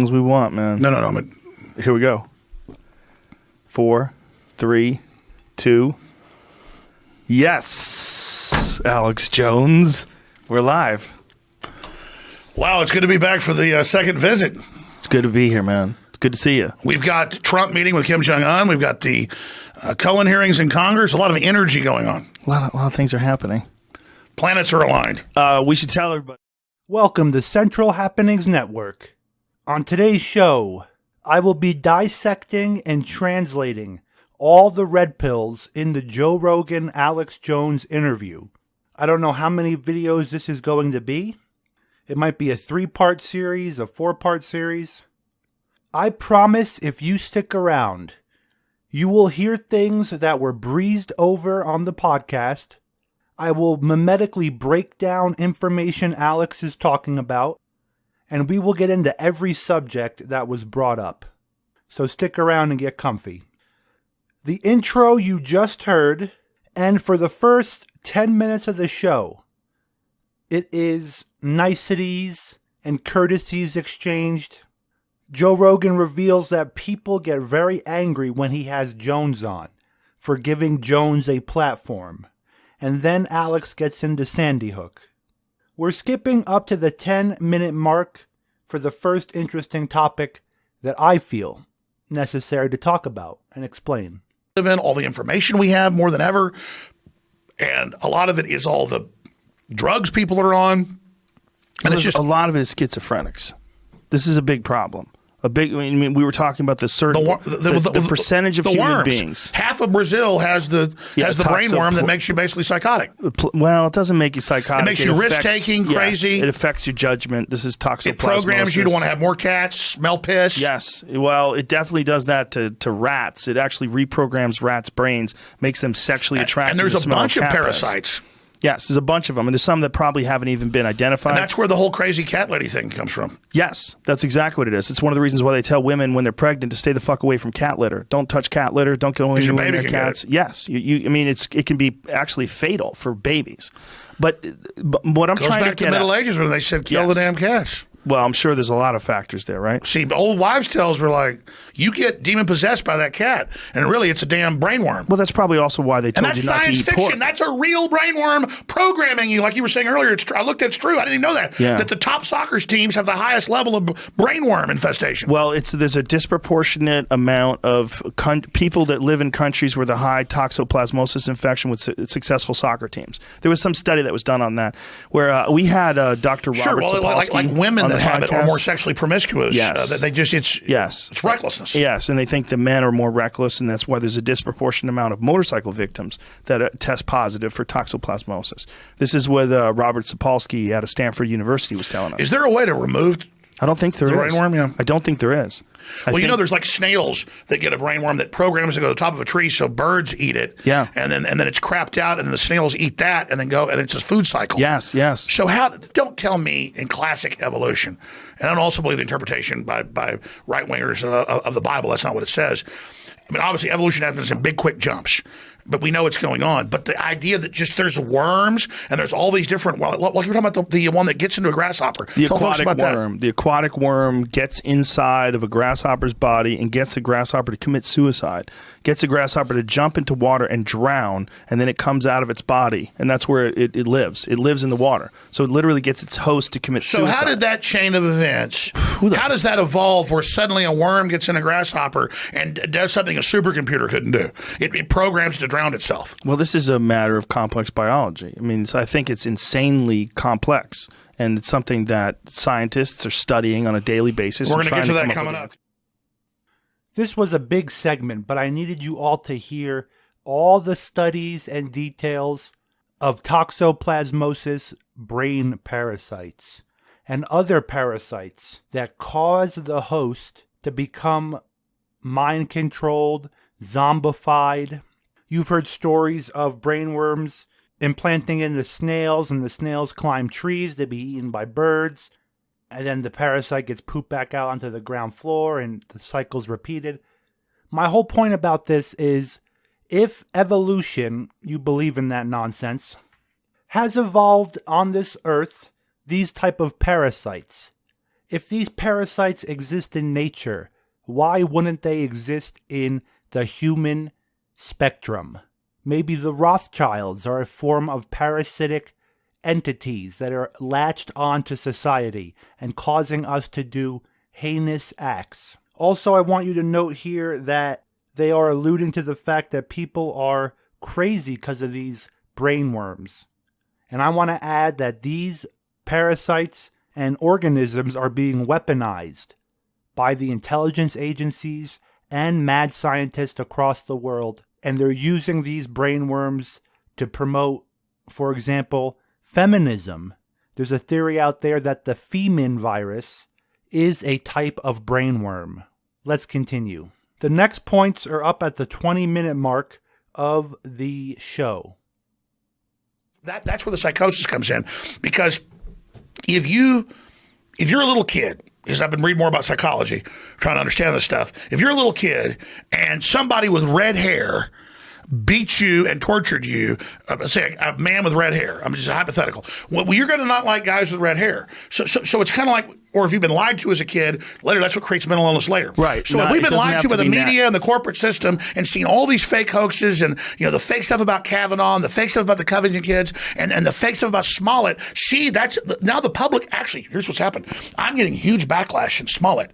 long as we want, man. No. Here we go. 4, 3, 2. Yes, Alex Jones. We're live. Wow, it's good to be back for the second visit. It's good to be here, man. It's good to see you. We've got Trump meeting with Kim Jong-un. We've got the Cohen hearings in Congress. A lot of energy going on. A lot of things are happening. Planets are aligned. We should tell everybody. Welcome to Central Happenings Network. On today's show, I will be dissecting and translating all the red pills in the Joe Rogan Alex Jones interview. I don't know how many videos this is going to be. It might be a 3-part series, a 4-part series. I promise if you stick around, you will hear things that were breezed over on the podcast. I will mimetically break down information Alex is talking about, and we will get into every subject that was brought up. So stick around and get comfy. The intro you just heard, and for the first 10 minutes of the show, it is niceties and courtesies exchanged. Joe Rogan reveals that people get very angry when he has Jones on for giving Jones a platform. And then Alex gets into Sandy Hook. We're skipping up to the 10-minute mark for the first interesting topic that I feel necessary to talk about and explain. All the information we have more than ever, and a lot of it is all the drugs people are on. And it's just a lot of it is schizophrenics. This is a big problem. I mean, we were talking about the percentage of human worms. beings. Half of Brazil has the brain worm that makes you basically psychotic. Well, it doesn't make you psychotic. It makes you risk-taking, crazy. Yes, it affects your judgment. This is toxoplasmosis. It programs you to want to have more cats, smell piss. Yes. Well, it definitely does that to rats. It actually reprograms rats' brains, makes them sexually attracted. And there's to a bunch of cat parasites. Piss. Yes, there's a bunch of them, and there's some that probably haven't even been identified. And that's where the whole crazy cat lady thing comes from. Yes, that's exactly what it is. It's one of the reasons why they tell women when they're pregnant to stay the fuck away from cat litter. Don't touch cat litter. Don't go anywhere near cats. Yes, I mean, it can be actually fatal for babies. But what I'm Goes trying back to get to Middle at, Ages when they said kill the damn cats. Well, I'm sure there's a lot of factors there, right? See, old wives' tales were like, you get demon-possessed by that cat, and really it's a damn brainworm. Well, that's probably also why they told you not to eat pork. And that's science fiction. That's a real brainworm programming you. Like you were saying earlier, I looked at it's true. I didn't even know that. Yeah. That the top soccer teams have the highest level of brainworm infestation. Well, there's a disproportionate amount of people that live in countries where the high toxoplasmosis infection with successful soccer teams. There was some study that was done on that where we had Dr. Robert Sapolsky like women that have it are more sexually promiscuous. Yes. It's recklessness. Yes, and they think the men are more reckless, and that's why there's a disproportionate amount of motorcycle victims that test positive for toxoplasmosis. This is what Robert Sapolsky out of Stanford University was telling us. Is there a way to remove I don't think there is. Brainworm, yeah. I don't think there is. Well, there's like snails that get a brainworm that programs to go to the top of a tree so birds eat it. Yeah. And then it's crapped out, and then the snails eat that and then go, and it's a food cycle. Yes. So don't tell me in classic evolution, and I don't also believe the interpretation by right-wingers of the Bible, that's not what it says. I mean, obviously evolution happens in big, quick jumps. But we know what's going on. But the idea that just there's worms and there's all these different, like you were talking about the one that gets into a grasshopper. The aquatic worm gets inside of a grasshopper's body and gets the grasshopper to commit suicide. Gets the grasshopper to jump into water and drown, and then it comes out of its body, and that's where it lives. It lives in the water. So it literally gets its host to commit suicide. So how did that chain of events, how does that evolve where suddenly a worm gets in a grasshopper and does something a supercomputer couldn't do? It programs to drown itself. Well, this is a matter of complex biology. I mean, so I think it's insanely complex, and it's something that scientists are studying on a daily basis. We're going to get to that coming up. This was a big segment, but I needed you all to hear all the studies and details of toxoplasmosis brain parasites and other parasites that cause the host to become mind-controlled, zombified. You've heard stories of brainworms implanting into snails, and the snails climb trees to be eaten by birds. And then the parasite gets pooped back out onto the ground floor, and the cycle's repeated. My whole point about this is, if evolution, you believe in that nonsense, has evolved on this earth these type of parasites, If these parasites exist in nature, why wouldn't they exist in the human spectrum? Maybe the Rothschilds are a form of parasitic entities that are latched onto society and causing us to do heinous acts. Also, I want you to note here that they are alluding to the fact that people are crazy because of these brain worms. And I want to add that these parasites and organisms are being weaponized by the intelligence agencies and mad scientists across the world. And they're using these brain worms to promote, for example, feminism. There's a theory out there that the Femin virus is a type of brain worm. Let's continue. The next points are up at the 20-minute mark of the show. That's where the psychosis comes in, because if you're a little kid, because I've been reading more about psychology, trying to understand this stuff. If you're a little kid and somebody with red hair beat you and tortured you, say a man with red hair, I'm just hypothetical. Well, you're going to not like guys with red hair. So it's kind of like, or if you've been lied to as a kid, later that's what creates mental illness later. Right. So if we've been lied to by the media and the corporate system and seen all these fake hoaxes and the fake stuff about Kavanaugh and the fake stuff about the Covington kids and the fake stuff about Smollett, that's now the public. Actually, here's what's happened. I'm getting huge backlash in Smollett.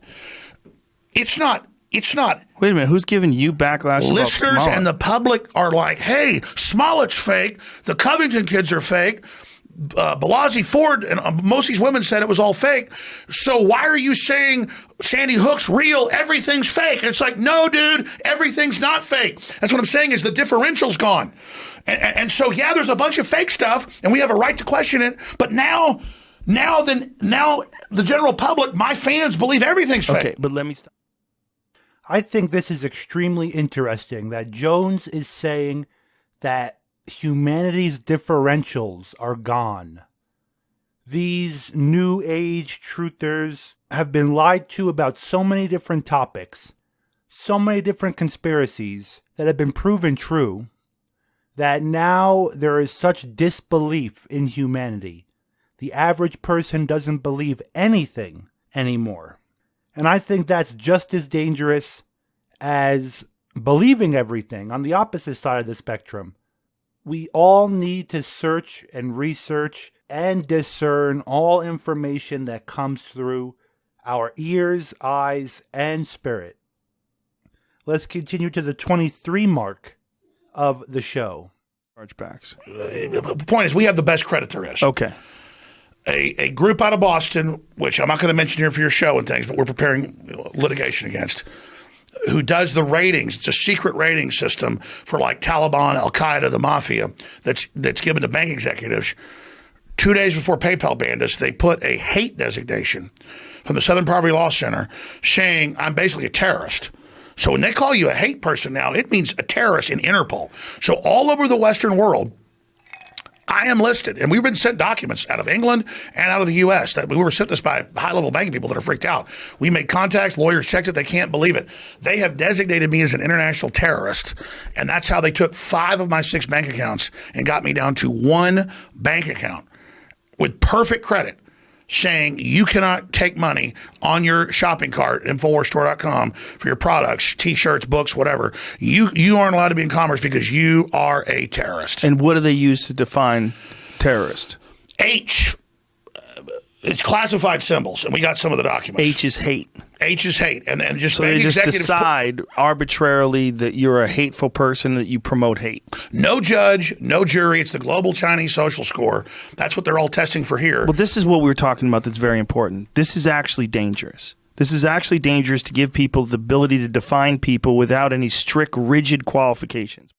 It's not. Wait a minute. Who's giving you backlash? Listeners and the public are like, hey, Smollett's fake. The Covington kids are fake. Bellagio Ford and most of these women said it was all fake. So why are you saying Sandy Hook's real? Everything's fake. And it's like, no, dude, everything's not fake. That's what I'm saying is the differential's gone. And so, yeah, there's a bunch of fake stuff and we have a right to question it. But now the general public, my fans believe everything's fake. Okay, but let me stop. I think this is extremely interesting that Jones is saying that humanity's differentials are gone. These new age truthers have been lied to about so many different topics, so many different conspiracies that have been proven true, that now there is such disbelief in humanity. The average person doesn't believe anything anymore. And I think that's just as dangerous as believing everything on the opposite side of the spectrum. We all need to search and research and discern all information that comes through our ears, eyes, and spirit. Let's continue to the 23 mark of the show. Chargebacks. The point is, we have the best credit there is. Okay. A group out of Boston, which I'm not going to mention here for your show and things, but we're preparing litigation against, who does the ratings. It's a secret rating system for like Taliban, Al-Qaeda, the mafia that's given to bank executives. 2 days before PayPal banned us, they put a hate designation from the Southern Poverty Law Center saying I'm basically a terrorist. So when they call you a hate person now, it means a terrorist in Interpol. So all over the Western world, I am listed, and we've been sent documents out of England and out of the U.S. that we were sent this by high-level banking people that are freaked out. We made contacts, lawyers checked it, they can't believe it. They have designated me as an international terrorist, and that's how they took 5 of my 6 bank accounts and got me down to 1 bank account with perfect credit, saying you cannot take money on your shopping cart, InfoWarsStore.com, for your products, T-shirts, books, whatever. You aren't allowed to be in commerce because you are a terrorist. And what do they use to define terrorist? H. It's classified symbols, and we got some of the documents. H is hate. H is hate. And then just so they just decide arbitrarily that you're a hateful person, that you promote hate. No judge, no jury. It's the global Chinese social score. That's what they're all testing for here. Well, this is what we were talking about that's very important. This is actually dangerous. This is actually dangerous to give people the ability to define people without any strict, rigid qualifications.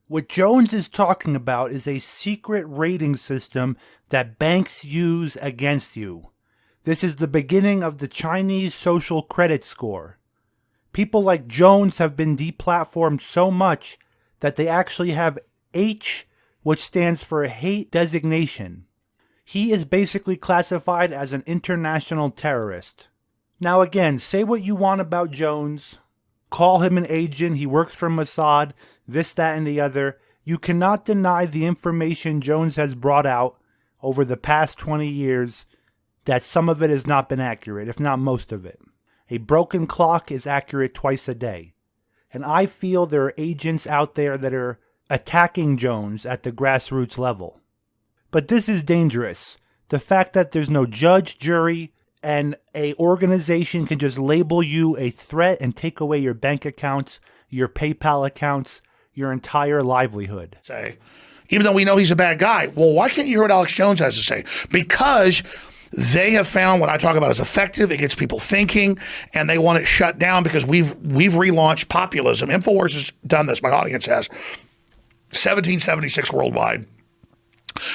What Jones is talking about is a secret rating system that banks use against you. This is the beginning of the Chinese social credit score. People like Jones have been deplatformed so much that they actually have H, which stands for hate designation. He is basically classified as an international terrorist. Now again, say what you want about Jones. Call him an agent, he works for Mossad, this, that, and the other. You cannot deny the information Jones has brought out over the past 20 years that some of it has not been accurate, if not most of it. A broken clock is accurate twice a day. And I feel there are agents out there that are attacking Jones at the grassroots level. But this is dangerous. The fact that there's no judge, jury, and a organization can just label you a threat and take away your bank accounts, your PayPal accounts, your entire livelihood. Say, even though we know he's a bad guy, well, why can't you hear what Alex Jones has to say? Because they have found what I talk about as effective. It gets people thinking, and they want it shut down because we've relaunched populism. InfoWars has done this. My audience has. 1776 worldwide.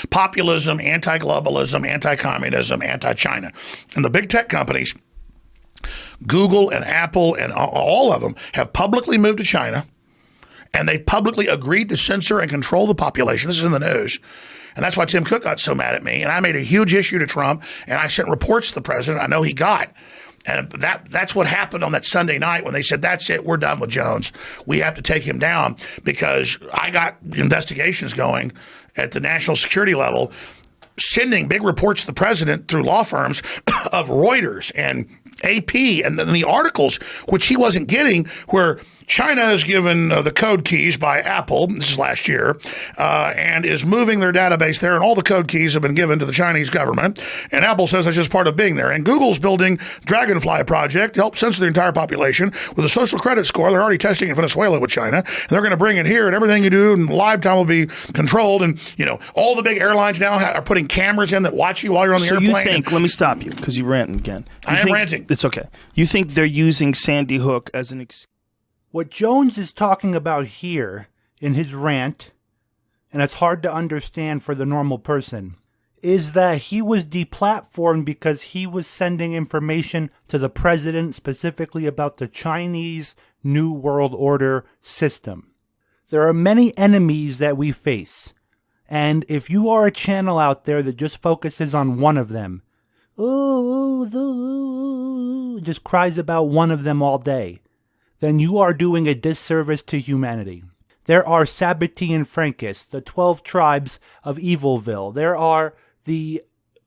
Populism, anti-globalism, anti-communism, anti-China. And the big tech companies, Google and Apple and all of them, have publicly moved to China, and they publicly agreed to censor and control the population. This is in the news. And that's why Tim Cook got so mad at me. And I made a huge issue to Trump, and I sent reports to the president. I know he got. And that's what happened on that Sunday night when they said, that's it, we're done with Jones. We have to take him down, because I got investigations going at the national security level, sending big reports to the president through law firms of Reuters and AP, and then the articles, which he wasn't getting, where China has given the code keys by Apple, this is last year, and is moving their database there, and all the code keys have been given to the Chinese government, and Apple says that's just part of being there. And Google's building Dragonfly project to help censor the entire population with a social credit score. They're already testing in Venezuela with China, and they're going to bring it here, and everything you do in live time will be controlled. And, you know, all the big airlines now are putting cameras in that watch you while you're on the airplane. So you think, let me stop you, because you're ranting again. I am ranting. It's okay. You think they're using Sandy Hook as an excuse? What Jones is talking about here in his rant, and it's hard to understand for the normal person, is that he was deplatformed because he was sending information to the president specifically about the Chinese New World Order system. There are many enemies that we face, and if you are a channel out there that just focuses on one of them, just cries about one of them all day, then you are doing a disservice to humanity. There are Sabbaty and Frankists, the 12 tribes of Evilville. There are the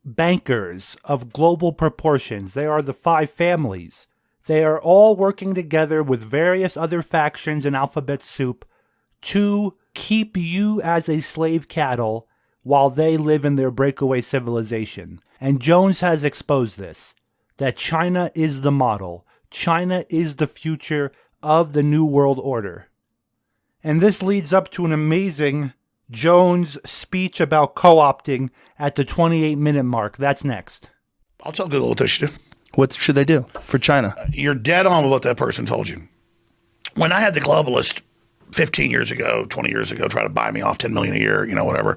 bankers of global proportions. There are the 5 families. They are all working together with various other factions in alphabet soup to keep you as a slave cattle while they live in their breakaway civilization. And Jones has exposed this, that China is the model. China is the future of the New World Order. And this leads up to an amazing Jones speech about co-opting at the 28-minute mark. That's next. I'll tell Google what they should do. What should they do for China? You're dead on with what that person told you. When I had the globalist 15 years ago, 20 years ago, try to buy me off $10 million a year, you know, whatever.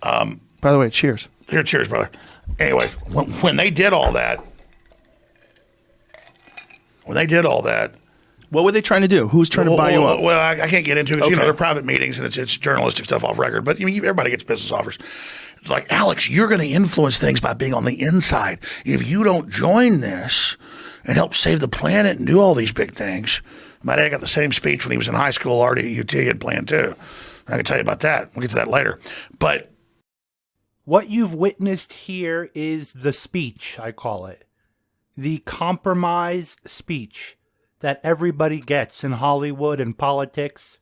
By the way, cheers. Here, cheers, brother. Anyway, when they did all that, what were they trying to do? Who's trying to buy you off? Well, I can't get into it. Okay. You know, they're private meetings, and it's journalistic stuff off record. But everybody gets business offers. It's like, Alex, you're going to influence things by being on the inside. If you don't join this and help save the planet and do all these big things. My dad got the same speech when he was in high school. Already at UT had planned too. I can tell you about that. We'll get to that later. But what you've witnessed here is the speech, I call it. The compromise speech that everybody gets in Hollywood and politics.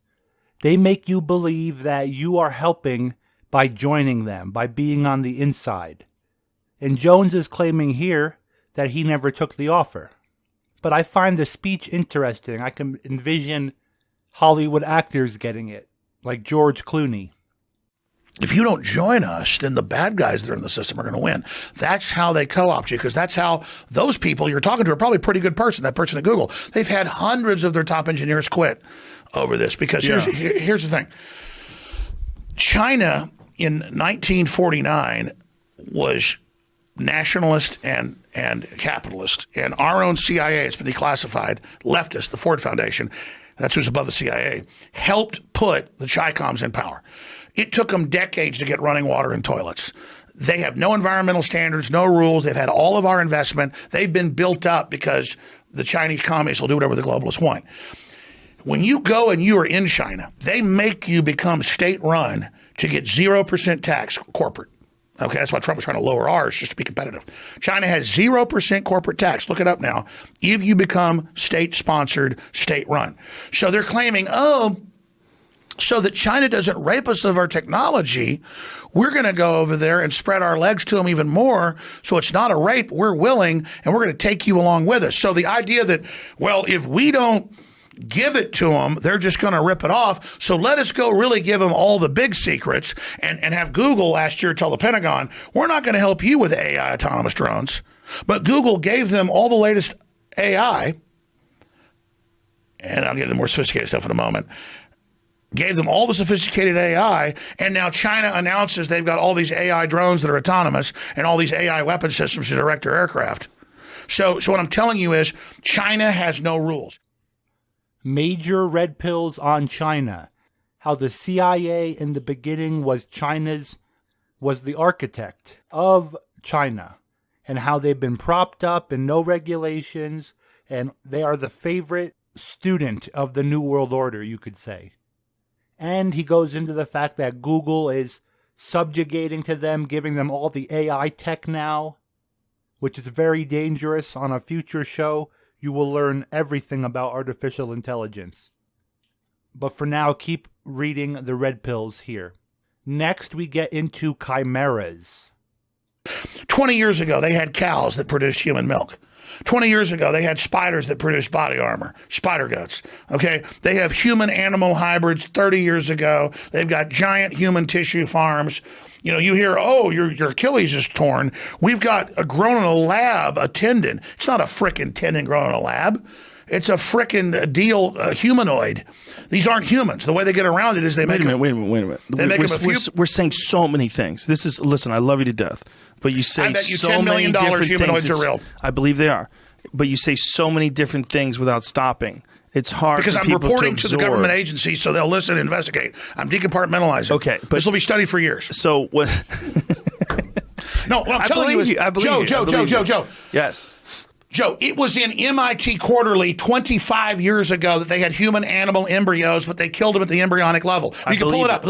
They make you believe that you are helping by joining them, by being on the inside. And Jones is claiming here that he never took the offer. But I find the speech interesting. I can envision Hollywood actors getting it, like George Clooney. If you don't join us, then the bad guys that are in the system are going to win. That's how they co-opt you, because that's how those people you're talking to are probably a pretty good person, that person at Google. They've had hundreds of their top engineers quit over this, because here's the thing. China in 1949 was nationalist and capitalist, and our own CIA, it's been declassified, leftist, the Ford Foundation, that's who's above the CIA, helped put the Chi-Coms in power. It took them decades to get running water and toilets. They have no environmental standards, no rules. They've had all of our investment. They've been built up because the Chinese communists will do whatever the globalists want. When you go and you are in China, they make you become state-run to get 0% tax corporate. Okay, that's why Trump was trying to lower ours just to be competitive. China has 0% corporate tax. Look it up now. If you become state-sponsored, state-run. So they're claiming, so that China doesn't rape us of our technology, we're going to go over there and spread our legs to them even more. So it's not a rape. We're willing, and we're going to take you along with us. So the idea that, well, if we don't give it to them, they're just going to rip it off. So let us go really give them all the big secrets and have Google last year tell the Pentagon, we're not going to help you with AI autonomous drones. But Google gave them all the latest AI, and I'll get into more sophisticated stuff in a moment, gave them all the sophisticated AI, and now China announces they've got all these AI drones that are autonomous and all these AI weapon systems to direct their aircraft. So what I'm telling you is China has no rules. Major red pills on China. How the CIA in the beginning was the architect of China, and how they've been propped up and no regulations, and they are the favorite student of the New World Order, you could say. And he goes into the fact that Google is subjugating to them, giving them all the AI tech now, which is very dangerous. On a future show, you will learn everything about artificial intelligence. But for now, keep reading the red pills here. Next, we get into chimeras. 20 years ago, they had cows that produced human milk. 20 years ago, they had spiders that produced body armor, spider guts. Okay, they have human-animal hybrids. 30 years ago, they've got giant human tissue farms. You know, you hear, oh, your Achilles is torn. We've got grown in a lab a tendon. It's not a frickin' tendon grown in a lab. It's a frickin' deal humanoid. These aren't humans. The way they get around it is they make them. Wait a minute. We're saying so many things. Listen, I love you to death. But you say I bet you so $10 many million different humanoids things. are real. I believe they are. But you say so many different things without stopping. It's hard because for I'm people reporting to to the government agency so they'll listen and investigate. I'm decompartmentalizing. Okay. But this will be studied for years. So what? No, what I'm telling you is, Joe. Yes. Joe, it was in MIT Quarterly 25 years ago that they had human-animal embryos, but they killed them at the embryonic level. You can pull it up.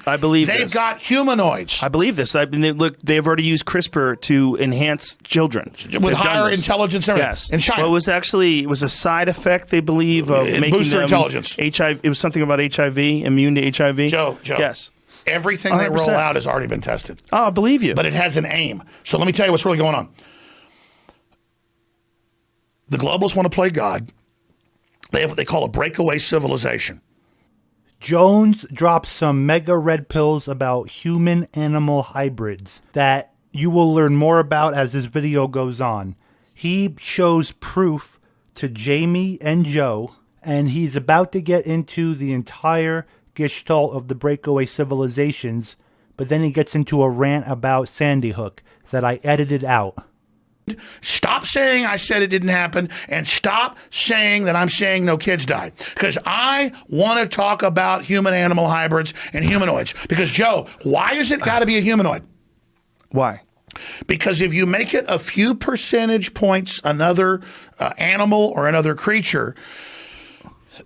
I believe They've got humanoids. I believe this. They've already used CRISPR to enhance children. With higher intelligence and everything. Yes. In China. Well, it was a side effect, they believe, of making boost their them intelligence. HIV. It was something about HIV, immune to HIV. Joe. Yes. Everything they roll out has already been tested. Oh, I believe you. But it has an aim. So let me tell you what's really going on. The globalists want to play God. They have what they call a breakaway civilization. Jones drops some mega red pills about human-animal hybrids that you will learn more about as this video goes on. He shows proof to Jamie and Joe, and he's about to get into the entire gestalt of the breakaway civilizations, but then he gets into a rant about Sandy Hook that I edited out. Stop saying I said it didn't happen, and stop saying that I'm saying no kids died. Because I want to talk about human-animal hybrids and humanoids. Because, Joe, why has it got to be a humanoid? Why? Because if you make it a few percentage points another animal or another creature,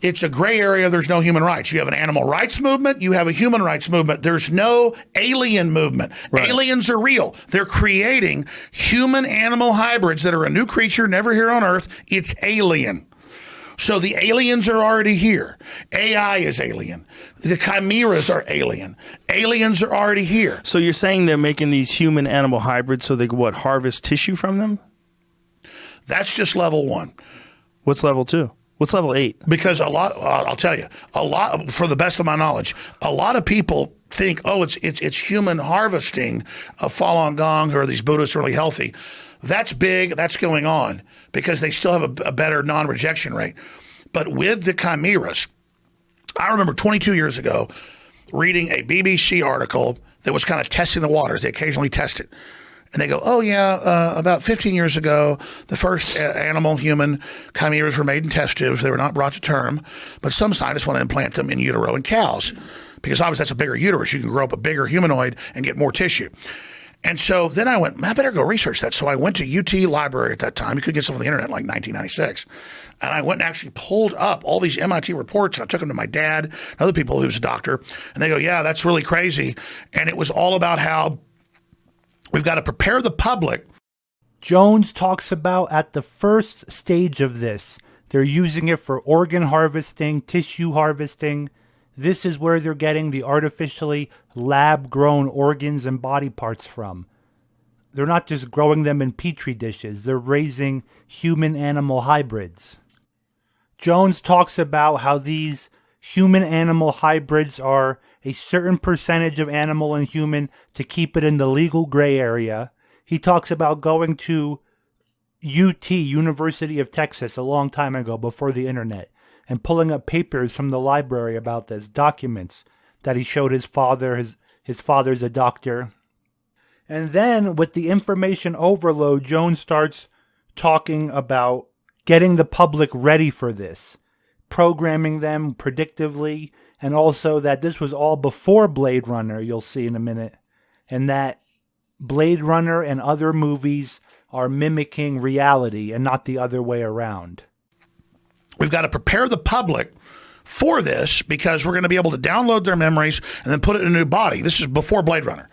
it's a gray area. There's no human rights. You have an animal rights movement. You have a human rights movement. There's no alien movement. Right. Aliens are real. They're creating human-animal hybrids that are a new creature never here on Earth. It's alien. So the aliens are already here. AI is alien. The chimeras are alien. Aliens are already here. So you're saying they're making these human-animal hybrids so they could, harvest tissue from them? That's just level 1. What's level 2? What's level 8? Because I'll tell you, for the best of my knowledge, a lot of people think, oh, it's human harvesting of Falun Gong, who are these Buddhists who are really healthy. That's big. That's going on because they still have a better non-rejection rate. But with the chimeras, I remember 22 years ago reading a BBC article that was kind of testing the waters. They occasionally test it. And they go, oh, yeah, about 15 years ago, the first animal-human chimeras were made in test tubes. They were not brought to term. But some scientists want to implant them in utero in cows because obviously that's a bigger uterus. You can grow up a bigger humanoid and get more tissue. And so then I went, I better go research that. So I went to UT Library at that time. You could get some on the internet in like 1996. And I went and actually pulled up all these MIT reports. And I took them to my dad and other people who's a doctor. And they go, yeah, that's really crazy. And it was all about how We've got to prepare the public. Jones talks about at the first stage of this, they're using it for organ harvesting, tissue harvesting. This is where they're getting the artificially lab-grown organs and body parts from. They're not just growing them in petri dishes. They're raising human-animal hybrids. Jones talks about how these human-animal hybrids are a certain percentage of animal and human to keep it in the legal gray area. He talks about going to UT, University of Texas, a long time ago before the internet, and pulling up papers from the library about this, documents that he showed his father. His father's a doctor. And then with the information overload, Jones starts talking about getting the public ready for this, programming them predictively, and also that this was all before Blade Runner, you'll see in a minute, and that Blade Runner and other movies are mimicking reality and not the other way around. We've got to prepare the public for this because we're going to be able to download their memories and then put it in a new body. This is before Blade Runner.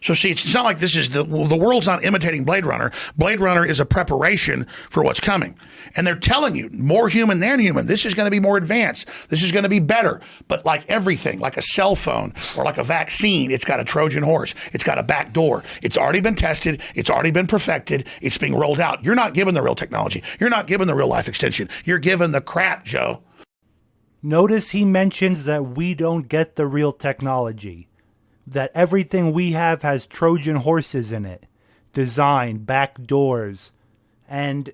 So see, it's not like this is the world's not imitating Blade Runner. Blade Runner is a preparation for what's coming. And they're telling you, more human than human. This is going to be more advanced. This is going to be better. But like everything, like a cell phone or like a vaccine, it's got a Trojan horse. It's got a back door. It's already been tested. It's already been perfected. It's being rolled out. You're not given the real technology. You're not given the real life extension. You're given the crap, Joe. Notice he mentions that we don't get the real technology. That everything we have has Trojan horses in it, design, back doors, and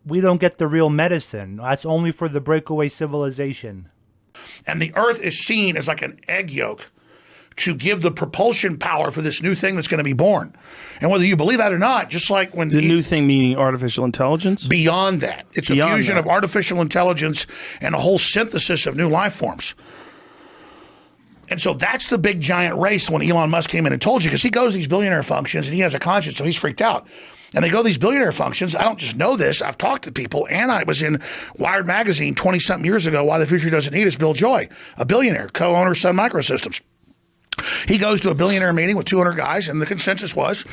we don't get the real medicine. That's only for the breakaway civilization. And the earth is seen as like an egg yolk to give the propulsion power for this new thing that's going to be born. And whether you believe that or not, just like when the new thing meaning artificial intelligence? Beyond that. It's Beyond a fusion that. of artificial intelligence and a whole synthesis of new life forms. And so that's the big giant race when Elon Musk came in and told you, because he goes to these billionaire functions and he has a conscience, so he's freaked out. And they go to these billionaire functions. I don't just know this. I've talked to people, and I was in Wired magazine 20-something years ago, Why the Future Doesn't Need Us, Bill Joy, a billionaire, co-owner of Sun Microsystems. He goes to a billionaire meeting with 200 guys, and the consensus was,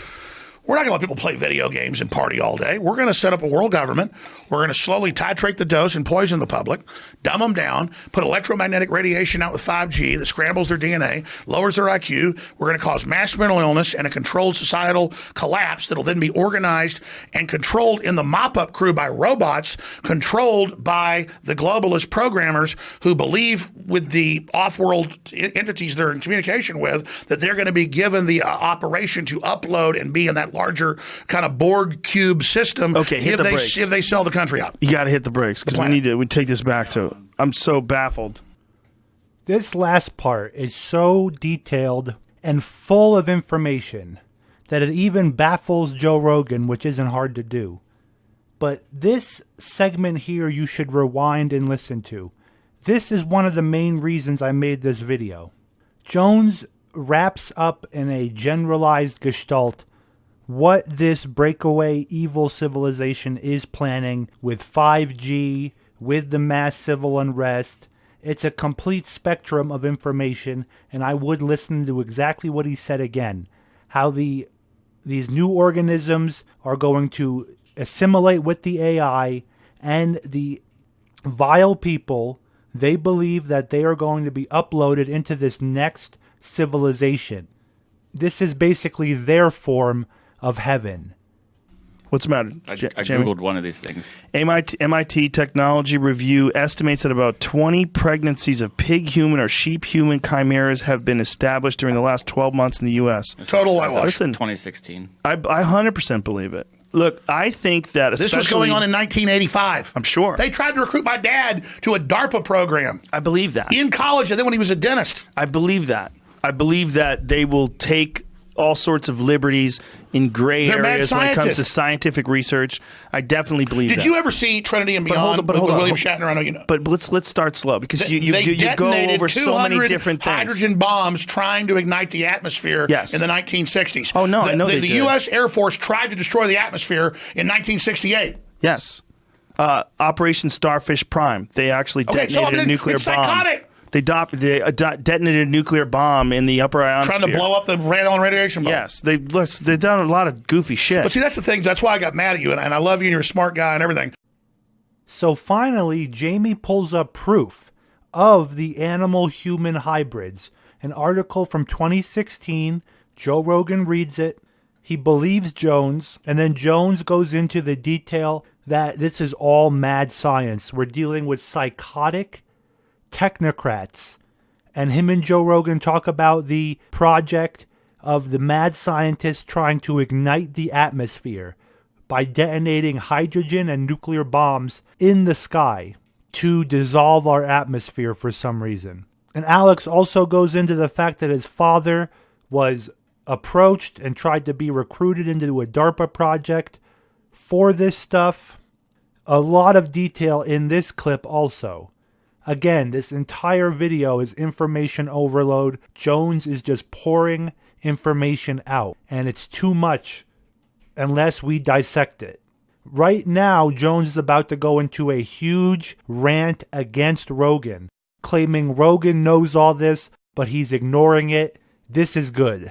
we're not going to let people play video games and party all day. We're going to set up a world government. We're going to slowly titrate the dose and poison the public, dumb them down, put electromagnetic radiation out with 5G that scrambles their DNA, lowers their IQ. We're going to cause mass mental illness and a controlled societal collapse that'll then be organized and controlled in the mop-up crew by robots, controlled by the globalist programmers who believe with the off-world entities they're in communication with that they're going to be given the operation to upload and be in that larger kind of Borg cube system. Okay, hit the brakes. If they sell the country out. You got to hit the brakes because we take this back to. I'm so baffled. This last part is so detailed and full of information that it even baffles Joe Rogan, which isn't hard to do. But this segment here you should rewind and listen to. This is one of the main reasons I made this video. Jones wraps up in a generalized gestalt what this breakaway evil civilization is planning with 5G, with the mass civil unrest. It's a complete spectrum of information, and I would listen to exactly what he said again. How these new organisms are going to assimilate with the AI, and the vile people, they believe that they are going to be uploaded into this next civilization. This is basically their form of heaven. What's the matter? I Googled one of these things. MIT Technology Review estimates that about 20 pregnancies of pig-human or sheep-human chimeras have been established during the last 12 months in the U.S. Total whitewash. Listen, 2016. I 100% believe it. Look, I think that this was going on in 1985. I'm sure. They tried to recruit my dad to a DARPA program. I believe that. In college, and then when he was a dentist. I believe that. I believe that they will take all sorts of liberties in gray areas when it comes to scientific research. I definitely believe that. Did you ever see Trinity and Beyond with William Shatner? I know you know. But let's start slow because you go over so many different things. Hydrogen bombs trying to ignite the atmosphere in the 1960s. Oh, no, I know the U.S. Air Force tried to destroy the atmosphere in 1968. Yes. Operation Starfish Prime. They actually detonated a nuclear bomb. Psychotic. They detonated a nuclear bomb in the upper ionosphere. Trying to blow up the radon radiation bomb. Yes, they've done a lot of goofy shit. But see, that's the thing. That's why I got mad at you, and I love you, and you're a smart guy and everything. So finally, Jamie pulls up proof of the animal-human hybrids. An article from 2016. Joe Rogan reads it. He believes Jones, and then Jones goes into the detail that this is all mad science. We're dealing with psychotic technocrats. And him and Joe Rogan talk about the project of the mad scientists trying to ignite the atmosphere by detonating hydrogen and nuclear bombs in the sky to dissolve our atmosphere for some reason. And Alex also goes into the fact that his father was approached and tried to be recruited into a DARPA project for this stuff. A lot of detail in this clip also. Again, this entire video is information overload. Jones is just pouring information out, and it's too much unless we dissect it. Right now, Jones is about to go into a huge rant against Rogan, claiming Rogan knows all this, but he's ignoring it. This is good.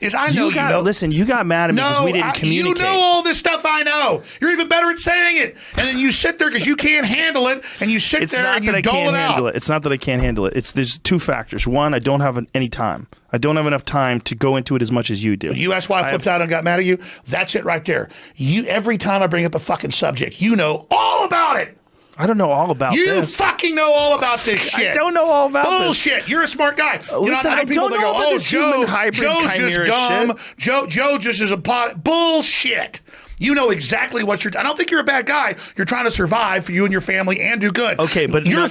Listen, you got mad at me because we didn't communicate. You know all this stuff I know. You're even better at saying it. And then you sit there because you can't handle it, and you sit there and you dole it out. It's not that I can't handle it. There's two factors. One, I don't have any time. I don't have enough time to go into it as much as you do. You asked why I flipped out and got mad at you? That's it right there. Every time I bring up a fucking subject, you know all about it. I don't know all about this. You fucking know all about this shit. I don't know all about this. Bullshit. You're a smart guy. Listen, I know people that go, oh, Joe's just dumb. Joe just is a pot. Bullshit. You know exactly what you're. I don't think you're a bad guy. You're trying to survive for you and your family and do good. Okay, but your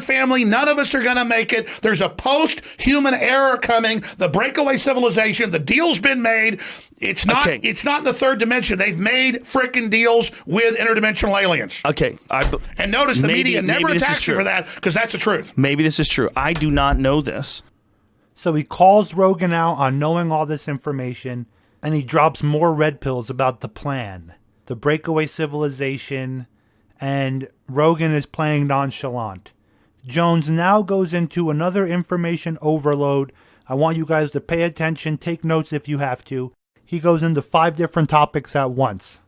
family, none of us are going to make it. There's a post-human era coming. The breakaway civilization. The deal's been made. It's not. Okay. It's not in the third dimension. They've made frickin' deals with interdimensional aliens. Okay, and notice the media never attacks you for that because that's the truth. Maybe this is true. I do not know this. So he calls Rogan out on knowing all this information. And he drops more red pills about the plan, the breakaway civilization, and Rogan is playing nonchalant. Jones now goes into another information overload. I want you guys to pay attention, take notes if you have to. He goes into 5 different topics at once.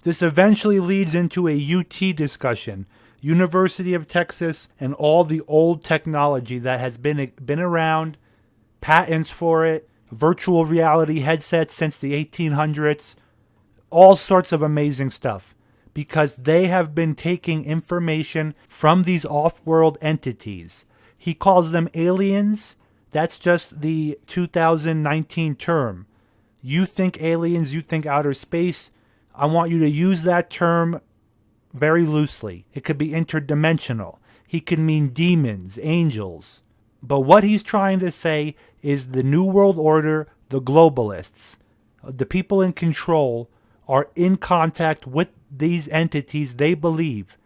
This eventually leads into a UT discussion, University of Texas, and all the old technology that has been around, patents for it, virtual reality headsets since the 1800s, all sorts of amazing stuff, because they have been taking information from these off-world entities. He calls them aliens. That's just the 2019 term. You think aliens, you think outer space. I want you to use that term very loosely. It could be interdimensional. He could mean demons, angels. But what he's trying to say is the New World Order, the globalists, the people in control, are in contact with these entities they believe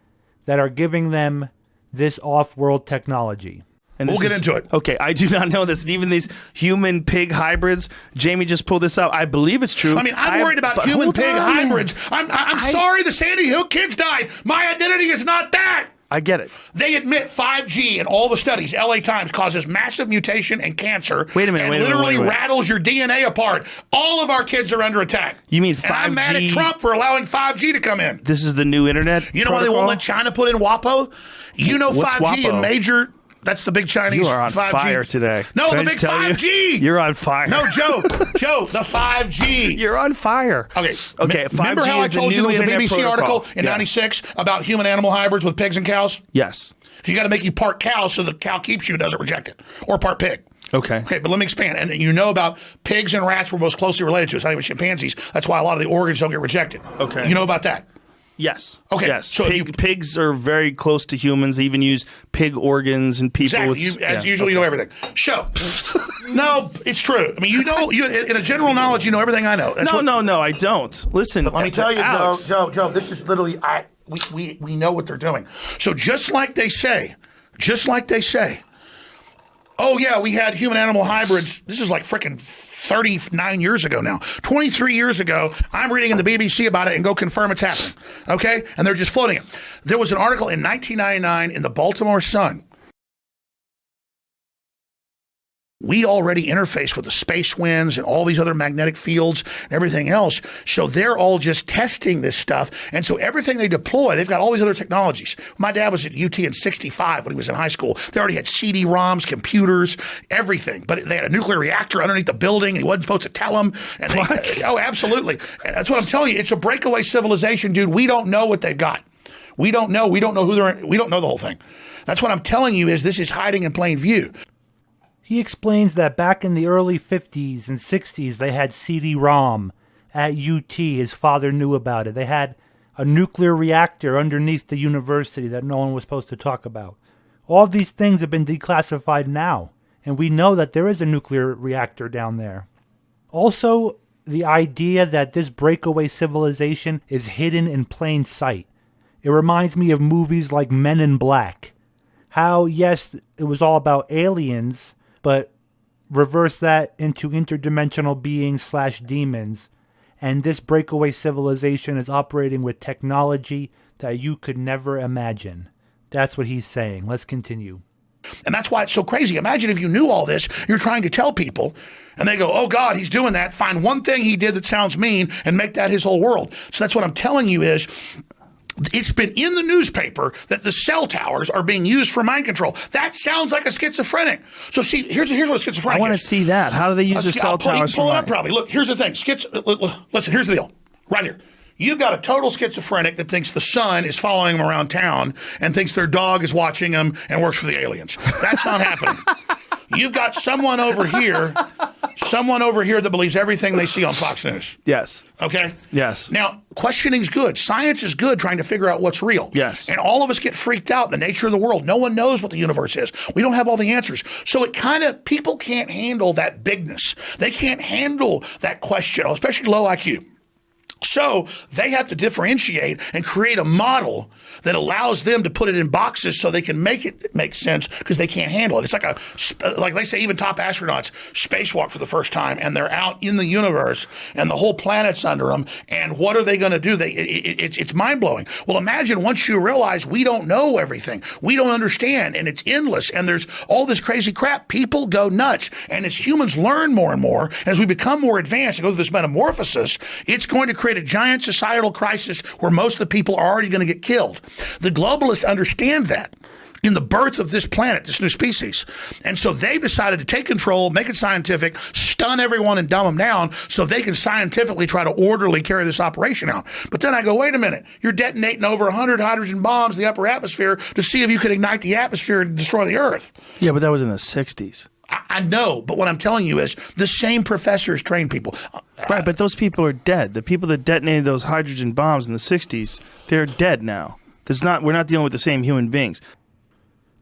that are giving them this off-world technology. And we'll get into it. Okay, I do not know this. And even these human-pig hybrids, Jamie just pulled this out. I believe it's true. I mean, I'm worried about human-pig hybrids. I'm sorry the Sandy Hook kids died. My identity is not that. I get it. They admit 5G in all the studies, LA Times, causes massive mutation and cancer. Wait a minute. And literally rattles your DNA apart. All of our kids are under attack. You mean 5G? And I'm mad at Trump for allowing 5G to come in. This is the new internet You know why they won't let China put in WAPO? You know, what's 5G WAPO? in major... That's the big Chinese 5G. You are on 5G. fire today. No, the big 5G. You're on fire. No, Joe, the 5G. You're on fire. Okay. 5G remember how I told you there was a BBC article in 96 about human-animal hybrids with pigs and cows? Yes. You got to make you part cow so the cow keeps you and doesn't reject it. Or part pig. Okay. Okay, but let me expand. And you know about pigs and rats were most closely related to us, not even chimpanzees. That's why a lot of the organs don't get rejected. Okay. You know about that? Yes. Okay. Yes. So pigs are very close to humans. They even use pig organs and people. Exactly. Usually you know everything. So, no, it's true. I mean, you know, in a general knowledge, you know everything I know. No, I don't. Listen, let me tell you, Alex. Joe, this is literally, we know what they're doing. So just like they say, oh yeah, we had human-animal hybrids. This is like freaking 39 years ago now. 23 years ago, I'm reading in the BBC about it and go confirm it's happening. Okay? And they're just floating it. There was an article in 1999 in the Baltimore Sun we already interface with the space winds and all these other magnetic fields and everything else. So they're all just testing this stuff. And so everything they deploy, they've got all these other technologies. My dad was at UT in 65 when he was in high school. They already had CD-ROMs, computers, everything. But they had a nuclear reactor underneath the building. He wasn't supposed to tell them. And oh, absolutely. And that's what I'm telling you. It's a breakaway civilization, dude. We don't know what they've got. We don't know. We don't know who they're. We don't know the whole thing. That's what I'm telling you is this is hiding in plain view. He explains that back in the early 50s and 60s, they had CD-ROM at UT. His father knew about it. They had a nuclear reactor underneath the university that no one was supposed to talk about. All these things have been declassified now, and we know that there is a nuclear reactor down there. Also, the idea that this breakaway civilization is hidden in plain sight. It reminds me of movies like Men in Black. How, yes, it was all about aliens, but reverse that into interdimensional beings / demons, and this breakaway civilization is operating with technology that you could never imagine. That's what he's saying. Let's continue. And that's why it's so crazy. Imagine if you knew all this, you're trying to tell people, and they go, oh, God, he's doing that. Find one thing he did that sounds mean and make that his whole world. So that's what I'm telling you is, it's been in the newspaper that the cell towers are being used for mind control. That sounds like a schizophrenic. So see, here's what a schizophrenic is. I want to see that. How do they use the cell towers? Pull it up probably. Look, here's the thing. Listen, here's the deal. Right here. You've got a total schizophrenic that thinks the sun is following him around town and thinks their dog is watching him and works for the aliens. That's not happening. You've got someone over here that believes everything they see on Fox News. Yes. Okay? Yes. Now, questioning's good. Science is good trying to figure out what's real. Yes. And all of us get freaked out in the nature of the world. No one knows what the universe is. We don't have all the answers. So people can't handle that bigness. They can't handle that question, especially low IQ. So they have to differentiate and create a model that allows them to put it in boxes so they can make it make sense because they can't handle it. It's like they say, even top astronauts spacewalk for the first time and they're out in the universe and the whole planet's under them. And what are they going to do? It's mind blowing. Well, imagine once you realize we don't know everything, we don't understand, and it's endless, and there's all this crazy crap. People go nuts, and as humans learn more and more, as we become more advanced and go through this metamorphosis, it's going to create a giant societal crisis where most of the people are already going to get killed. The globalists understand that in the birth of this planet, this new species. And so they've decided to take control, make it scientific, stun everyone and dumb them down so they can scientifically try to orderly carry this operation out. But then I go, wait a minute, you're detonating over 100 hydrogen bombs in the upper atmosphere to see if you can ignite the atmosphere and destroy the Earth. Yeah, but that was in the 60s. I know, but what I'm telling you is the same professors train people. Right, but those people are dead. The people that detonated those hydrogen bombs in the 60s, they're dead now. We're not dealing with the same human beings.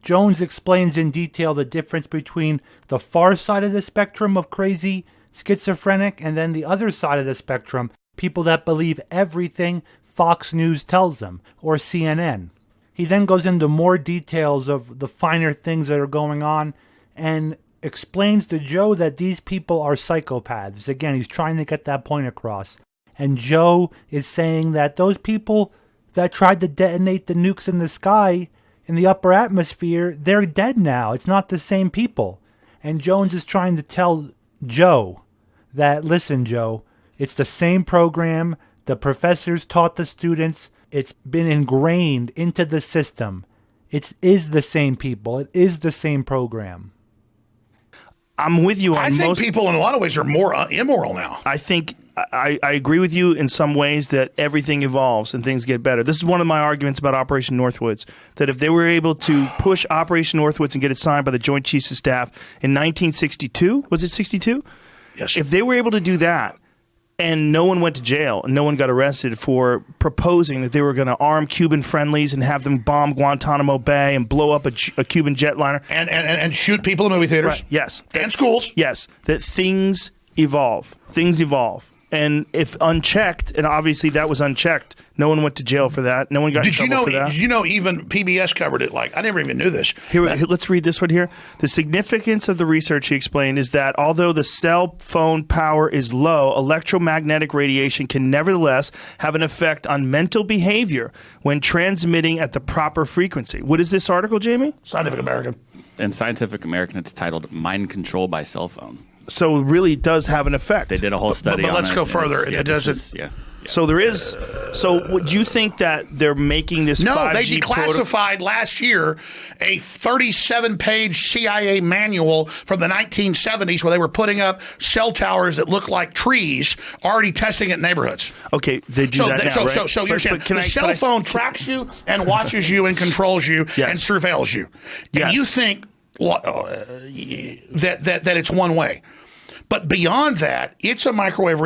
Jones explains in detail the difference between the far side of the spectrum of crazy schizophrenic and then the other side of the spectrum, people that believe everything Fox News tells them, or CNN. He then goes into more details of the finer things that are going on and explains to Joe that these people are psychopaths. Again, he's trying to get that point across. And Joe is saying that those people that tried to detonate the nukes in the sky, in the upper atmosphere, they're dead now. It's not the same people. And Jones is trying to tell Joe that, listen, Joe, it's the same program. The professors taught the students. It's been ingrained into the system. It is the same people. It is the same program. I'm with you on most. I think people in a lot of ways are more immoral now. I think I agree with you in some ways that everything evolves and things get better. This is one of my arguments about Operation Northwoods, that if they were able to push Operation Northwoods and get it signed by the Joint Chiefs of Staff in 1962, was it 62? Yes. If they were able to do that and no one went to jail and no one got arrested for proposing that they were going to arm Cuban friendlies and have them bomb Guantanamo Bay and blow up a Cuban jetliner. And shoot people in movie theaters. Right. Yes. And schools. Yes. That things evolve. Things evolve. And if unchecked, and obviously that was unchecked, no one went to jail for that. No one got in trouble for that. Did you know even PBS covered it? Like, I never even knew this. Here, let's read this one here. The significance of the research, he explained, is that although the cell phone power is low, electromagnetic radiation can nevertheless have an effect on mental behavior when transmitting at the proper frequency. What is this article, Jamie? Scientific American. In Scientific American, it's titled "Mind Control by Cell Phone." So it really does have an effect. They did a whole study. But on let's it, go and further. it's- It doesn't. Yeah. So there is. So would you think that they're making this? No, 5G they declassified last year a 37-page CIA manual from the 1970s where they were putting up cell towers that looked like trees, already testing it in neighborhoods. Okay, they do that now, right? So you're saying the cell phone tracks you and watches you and controls you Yes. and surveils you. And Yes. you think that it's one way. But beyond that, it's a microwave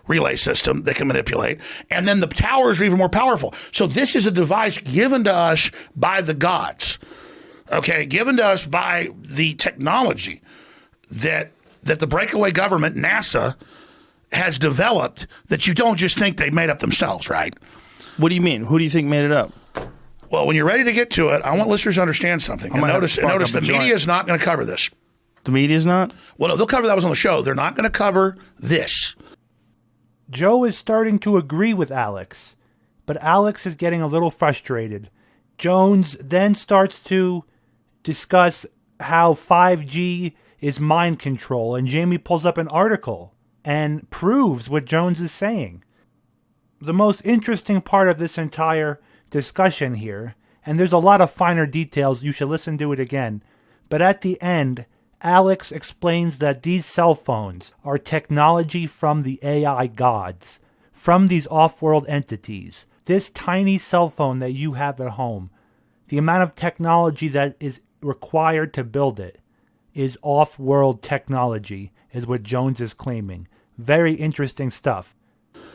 relay system that can manipulate. And then the towers are even more powerful. So this is a device given to us by the gods, okay, given to us by the technology that the breakaway government, NASA, has developed that you don't just think they made up themselves, right? What do you mean? Who do you think made it up? Well, when you're ready to get to it, I want listeners to understand something. And might have to notice spark the up a media joint. is not going to cover this. The media's not? Well, no, they'll cover that was on the show. They're not going to cover this. Joe is starting to agree with Alex, but Alex is getting a little frustrated. Jones then starts to discuss how 5G is mind control, and Jamie pulls up an article and proves what Jones is saying. The most interesting part of this entire discussion here, and there's a lot of finer details, you should listen to it again, but at the end, Alex explains that these cell phones are technology from the AI gods, from these off-world entities. This tiny cell phone that you have at home, the amount of technology that is required to build it is off-world technology, is what Jones is claiming. Very interesting stuff.